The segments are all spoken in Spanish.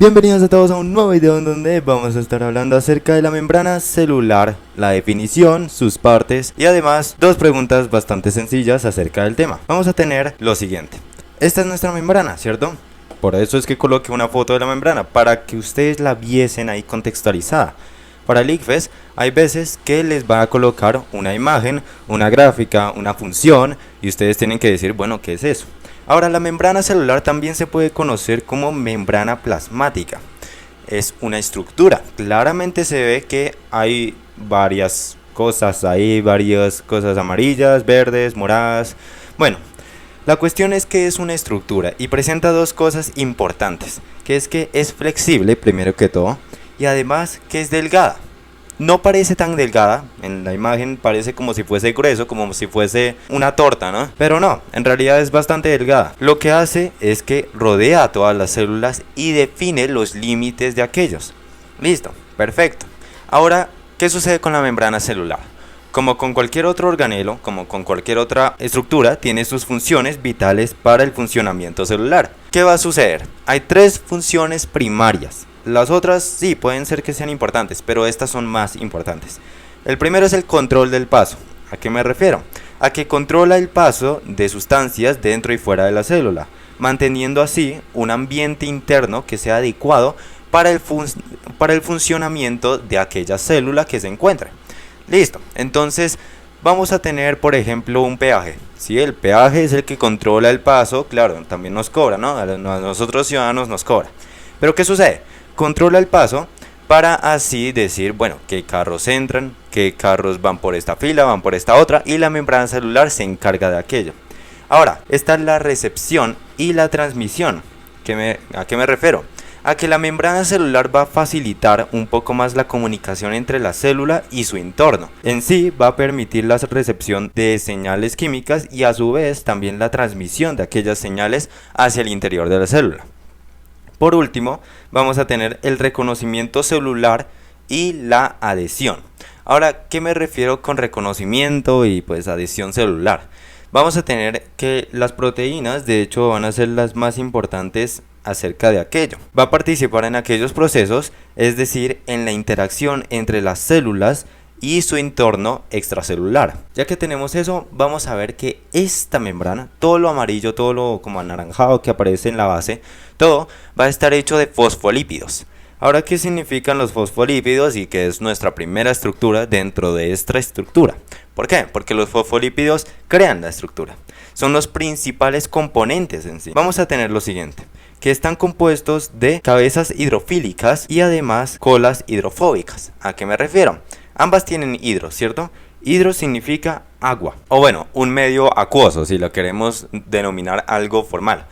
Bienvenidos a todos a un nuevo video en donde vamos a estar hablando acerca de la membrana celular, la definición, sus partes y además dos preguntas bastante sencillas acerca del tema. Vamos a tener lo siguiente: esta es nuestra membrana, ¿cierto? Por eso es que coloqué una foto de la membrana, para que ustedes la viesen ahí contextualizada. Para el ICFES hay veces que les va a colocar una imagen, una gráfica, una función y ustedes tienen que decir, bueno, ¿qué es eso? Ahora, la membrana celular también se puede conocer como membrana plasmática. Es una estructura. Claramente se ve que hay varias cosas ahí, varias cosas amarillas, verdes, moradas. Bueno, la cuestión es que es una estructura y presenta dos cosas importantes, que es que es flexible primero que todo y además que es delgada. No parece tan delgada, en la imagen parece como si fuese grueso, como si fuese una torta, ¿no? Pero no, en realidad es bastante delgada. Lo que hace es que rodea a todas las células y define los límites de aquellos. Listo, perfecto. Ahora, ¿qué sucede con la membrana celular? Como con cualquier otro organelo, como con cualquier otra estructura, tiene sus funciones vitales para el funcionamiento celular. ¿Qué va a suceder? Hay tres funciones primarias. Las otras sí pueden ser que sean importantes, pero estas son más importantes. El primero es el control del paso. ¿A qué me refiero? A que controla el paso de sustancias dentro y fuera de la célula, manteniendo así un ambiente interno que sea adecuado para el funcionamiento de aquella célula que se encuentre. Listo, entonces vamos a tener, por ejemplo, un peaje. Si el peaje es el que controla el paso, claro, también nos cobra, ¿no? A nosotros ciudadanos nos cobra. Pero ¿qué sucede? Controla el paso para así decir, bueno, qué carros entran, qué carros van por esta fila, van por esta otra, y la membrana celular se encarga de aquello. Ahora, esta es la recepción y la transmisión. ¿A qué me refiero? A que la membrana celular va a facilitar un poco más la comunicación entre la célula y su entorno. En sí va a permitir la recepción de señales químicas y a su vez también la transmisión de aquellas señales hacia el interior de la célula. Por último, vamos a tener el reconocimiento celular y la adhesión. Ahora, ¿qué me refiero con reconocimiento y pues adhesión celular? Vamos a tener que las proteínas, de hecho, van a ser las más importantes acerca de aquello. Va a participar en aquellos procesos, es decir, en la interacción entre las células y su entorno extracelular. Ya que tenemos eso, vamos a ver que esta membrana, todo lo amarillo, todo lo como anaranjado que aparece en la base, todo va a estar hecho de fosfolípidos. Ahora, ¿qué significan los fosfolípidos y qué es nuestra primera estructura dentro de esta estructura? ¿Por qué? Porque los fosfolípidos crean la estructura. Son los principales componentes en sí. Vamos a tener lo siguiente, que están compuestos de cabezas hidrofílicas y además colas hidrofóbicas. ¿A qué me refiero? Ambas tienen hidro, ¿cierto? Hidro significa agua, o bueno, un medio acuoso, si lo queremos denominar algo formal.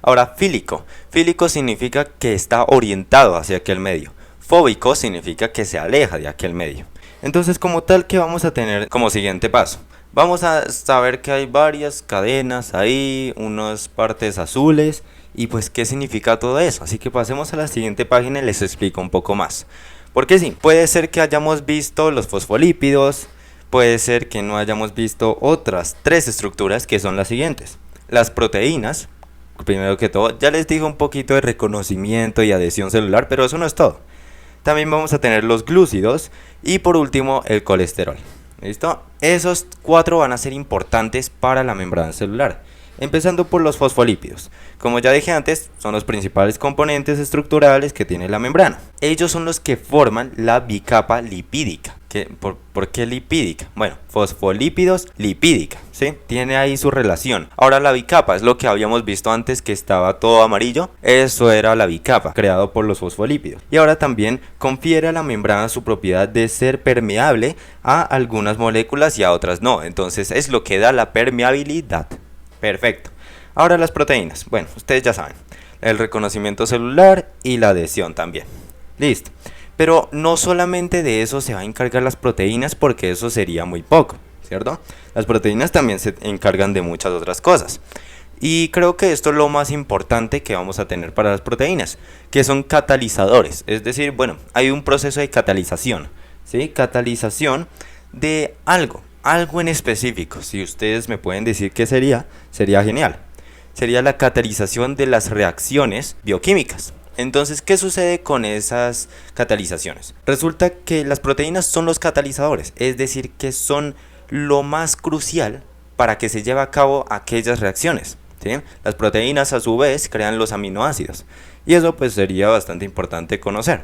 Ahora, fílico. Fílico significa que está orientado hacia aquel medio. Fóbico significa que se aleja de aquel medio. Entonces, como tal, ¿qué vamos a tener como siguiente paso? Vamos a saber que hay varias cadenas ahí, unas partes azules, y pues, ¿qué significa todo eso? Así que pasemos a la siguiente página y les explico un poco más. Porque sí, puede ser que hayamos visto los fosfolípidos, puede ser que no hayamos visto otras tres estructuras que son las siguientes. Las proteínas, primero que todo, ya les dije un poquito de reconocimiento y adhesión celular, pero eso no es todo. También vamos a tener los glúcidos y por último el colesterol. ¿Listo? Esos cuatro van a ser importantes para la membrana celular. Empezando por los fosfolípidos. Como ya dije antes, son los principales componentes estructurales que tiene la membrana. Ellos son los que forman la bicapa lipídica. ¿Por qué lipídica? Bueno, fosfolípidos, lipídica, ¿sí? Tiene ahí su relación. Ahora, la bicapa es lo que habíamos visto antes, que estaba todo amarillo. Eso era la bicapa, creado por los fosfolípidos. Y ahora también confiere a la membrana su propiedad de ser permeable a algunas moléculas y a otras no. Entonces es lo que da la permeabilidad. Perfecto. Ahora las proteínas. Bueno, ustedes ya saben. El reconocimiento celular y la adhesión también. Listo. Pero no solamente de eso se va a encargar las proteínas, porque eso sería muy poco, ¿cierto? Las proteínas también se encargan de muchas otras cosas. Y creo que esto es lo más importante que vamos a tener para las proteínas, que son catalizadores. Es decir, bueno, hay un proceso de catalización, ¿sí? Catalización de algo en específico. Si ustedes me pueden decir qué sería genial. Sería la catalización de las reacciones bioquímicas. Entonces, ¿qué sucede con esas catalizaciones? Resulta que las proteínas son los catalizadores, es decir, que son lo más crucial para que se lleve a cabo aquellas reacciones, ¿sí? Las proteínas a su vez crean los aminoácidos y eso pues sería bastante importante conocer.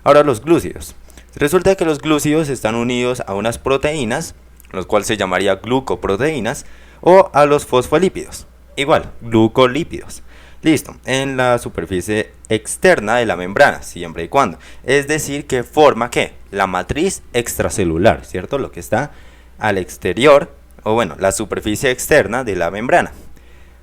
Ahora los glúcidos. Resulta que los glúcidos están unidos a unas proteínas, los cuales se llamaría glucoproteínas, o a los fosfolípidos, igual, glucolípidos. Listo, en la superficie externa de la membrana, siempre y cuando. Es decir, que forma ¿qué? La matriz extracelular, ¿cierto? Lo que está al exterior, o bueno, la superficie externa de la membrana.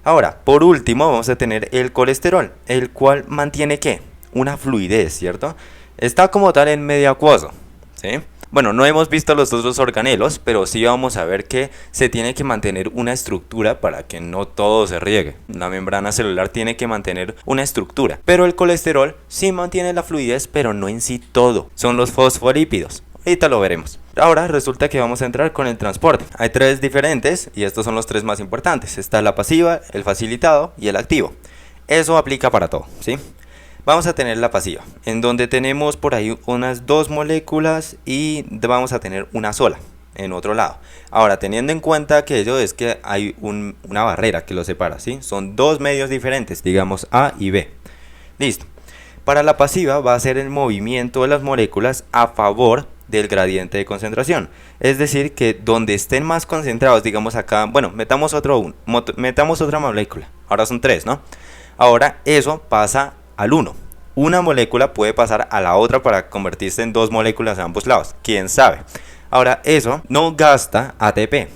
Ahora, por último, vamos a tener el colesterol, el cual mantiene ¿qué? Una fluidez, ¿cierto? Está como tal en medio acuoso, ¿sí? Bueno, no hemos visto los otros organelos, pero sí vamos a ver que se tiene que mantener una estructura para que no todo se riegue. La membrana celular tiene que mantener una estructura, pero el colesterol sí mantiene la fluidez, pero no en sí todo. Son los fosfolípidos. Ahorita lo veremos. Ahora resulta que vamos a entrar con el transporte. Hay tres diferentes y estos son los tres más importantes. Está la pasiva, el facilitado y el activo. Eso aplica para todo, ¿sí? Vamos a tener la pasiva, en donde tenemos por ahí unas dos moléculas y vamos a tener una sola en otro lado. Ahora, teniendo en cuenta que ello es que hay una barrera que lo separa, ¿sí? Son dos medios diferentes, digamos A y B. Listo. Para la pasiva va a ser el movimiento de las moléculas a favor del gradiente de concentración. Es decir, que donde estén más concentrados, digamos acá, bueno, metamos otra molécula. Ahora son tres, ¿no? Ahora eso pasa al 1. Una molécula puede pasar a la otra para convertirse en dos moléculas a ambos lados. ¿Quién sabe? Ahora, eso no gasta ATP.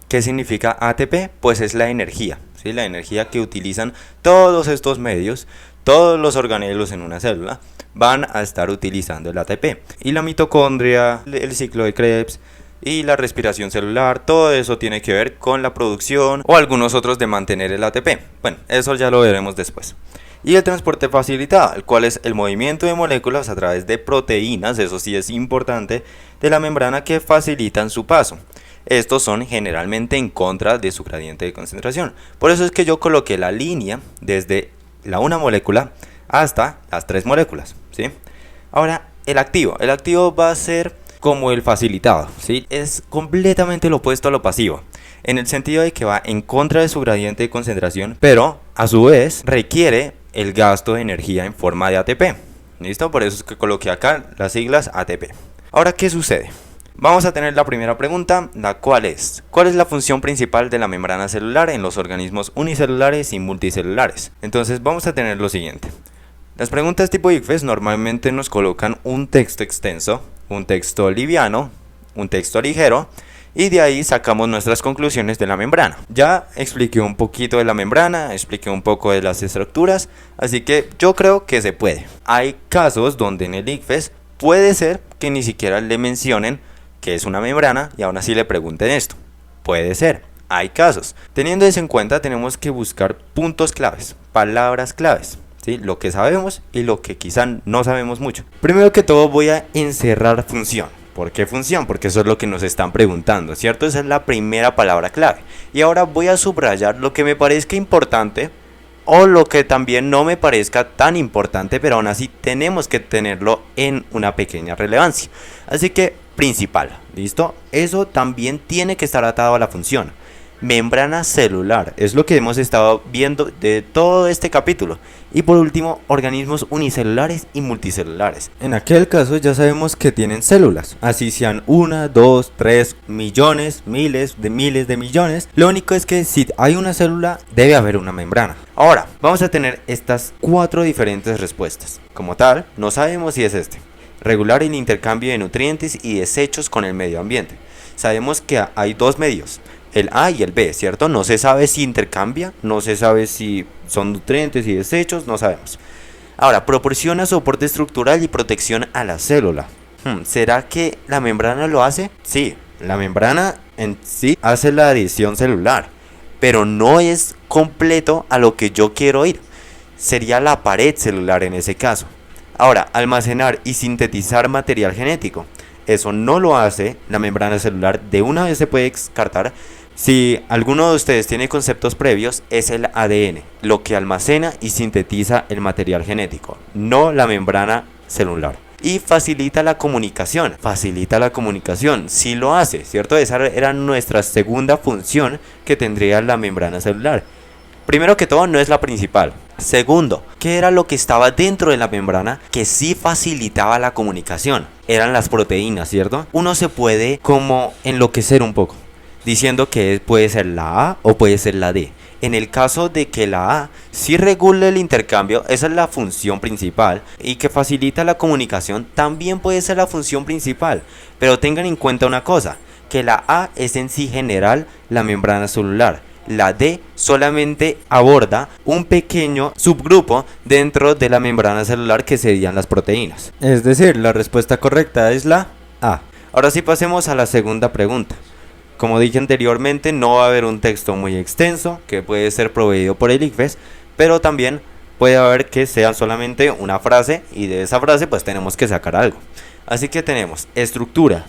¿Qué significa ATP? Pues es la energía, ¿sí? La energía que utilizan todos estos medios, todos los organelos en una célula van a estar utilizando el ATP. Y la mitocondria, el ciclo de Krebs y la respiración celular, todo eso tiene que ver con la producción o algunos otros de mantener el ATP. Bueno, eso ya lo veremos después. Y el transporte facilitado, el cual es el movimiento de moléculas a través de proteínas, eso sí es importante, de la membrana que facilitan su paso. Estos son generalmente en contra de su gradiente de concentración. Por eso es que yo coloqué la línea desde la una molécula hasta las tres moléculas, ¿sí? Ahora, el activo va a ser como el facilitado, ¿sí? Es completamente lo opuesto a lo pasivo, en el sentido de que va en contra de su gradiente de concentración, pero a su vez requiere el gasto de energía en forma de ATP. ¿Listo? Por eso es que coloqué acá las siglas ATP. Ahora, ¿qué sucede? Vamos a tener la primera pregunta, la cual es: ¿cuál es la función principal de la membrana celular en los organismos unicelulares y multicelulares? Entonces vamos a tener lo siguiente. Las preguntas tipo ICFES normalmente nos colocan un texto extenso, un texto liviano, un texto ligero, y de ahí sacamos nuestras conclusiones de la membrana. Ya expliqué un poquito de la membrana, expliqué un poco de las estructuras, así que yo creo que se puede. Hay casos donde en el ICFES puede ser que ni siquiera le mencionen que es una membrana y aún así le pregunten esto. Puede ser, hay casos. Teniendo eso en cuenta, tenemos que buscar puntos claves, palabras claves, ¿sí? Lo que sabemos y lo que quizá no sabemos mucho. Primero que todo voy a encerrar función. ¿Por qué función? Porque eso es lo que nos están preguntando, ¿cierto? Esa es la primera palabra clave. Y ahora voy a subrayar lo que me parezca importante o lo que también no me parezca tan importante, pero aún así tenemos que tenerlo en una pequeña relevancia. Así que principal, ¿listo? Eso también tiene que estar atado a la función. Membrana celular, es lo que hemos estado viendo de todo este capítulo. Y por último, organismos unicelulares y multicelulares. En aquel caso ya sabemos que tienen células, así sean 1, 2, 3, millones, miles de millones. Lo único es que si hay una célula, debe haber una membrana. Ahora, vamos a tener estas 4 diferentes respuestas. Como tal, no sabemos si es regular el intercambio de nutrientes y desechos con el medio ambiente. Sabemos que hay dos medios, el A y el B, ¿cierto? No se sabe si intercambia, no se sabe si son nutrientes y desechos, no sabemos. Ahora, proporciona soporte estructural y protección a la célula. ¿Será que la membrana lo hace? Sí, la membrana en sí hace la adhesión celular, pero no es completo a lo que yo quiero ir. Sería la pared celular en ese caso. Ahora, almacenar y sintetizar material genético. Eso no lo hace la membrana celular, de una vez se puede descartar, Si alguno de ustedes tiene conceptos previos, es el ADN, lo que almacena y sintetiza el material genético, no la membrana celular. Y facilita la comunicación, sí lo hace, ¿cierto? Esa era nuestra segunda función que tendría la membrana celular. Primero que todo, no es la principal. Segundo, ¿qué era lo que estaba dentro de la membrana que sí facilitaba la comunicación? Eran las proteínas, ¿cierto? Uno se puede como enloquecer un poco diciendo que puede ser la A o puede ser la D. En el caso de que la A sí regule el intercambio, esa es la función principal, y que facilita la comunicación también puede ser la función principal. Pero tengan en cuenta una cosa, que la A es en sí general la membrana celular. La D solamente aborda un pequeño subgrupo dentro de la membrana celular que serían las proteínas. Es decir, la respuesta correcta es la A. Ahora sí pasemos a la segunda pregunta. Como dije anteriormente, no va a haber un texto muy extenso que puede ser proveído por el ICFES, pero también puede haber que sea solamente una frase y de esa frase pues tenemos que sacar algo. Así que tenemos estructura,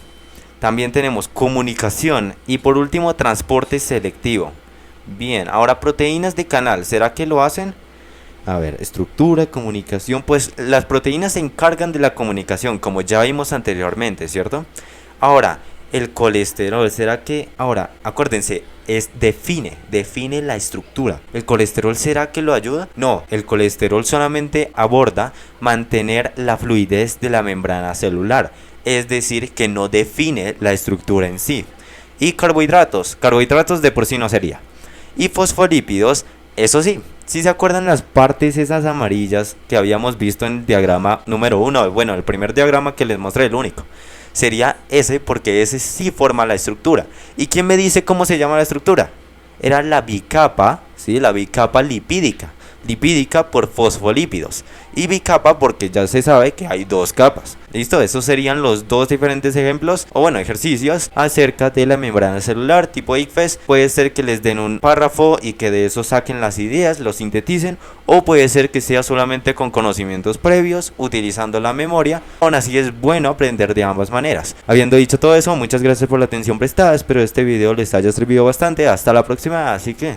también tenemos comunicación y por último transporte selectivo. Bien, ahora proteínas de canal, ¿será que lo hacen? A ver, estructura, comunicación, pues las proteínas se encargan de la comunicación como ya vimos anteriormente, ¿cierto? Ahora, el colesterol, ¿será que? Ahora, acuérdense, define la estructura. ¿El colesterol será que lo ayuda? No, el colesterol solamente aborda mantener la fluidez de la membrana celular, es decir, que no define la estructura en sí. Y carbohidratos de por sí no sería. Y fosfolípidos, eso sí, si se acuerdan las partes esas amarillas que habíamos visto en el diagrama número 1, bueno, el primer diagrama que les mostré, el único. Sería ese porque ese sí forma la estructura. ¿Y quién me dice cómo se llama la estructura? Era la bicapa, ¿sí? La bicapa lipídica. Lipídica por fosfolípidos. Y bicapa porque ya se sabe que hay dos capas. ¿Listo? Esos serían los dos diferentes ejemplos o bueno, ejercicios acerca de la membrana celular tipo ICFES. Puede ser que les den un párrafo y que de eso saquen las ideas, lo sinteticen, o puede ser que sea solamente con conocimientos previos, utilizando la memoria. Aún así es bueno aprender de ambas maneras. Habiendo dicho todo eso, muchas gracias por la atención prestada. Espero este video les haya servido bastante. Hasta la próxima, así que...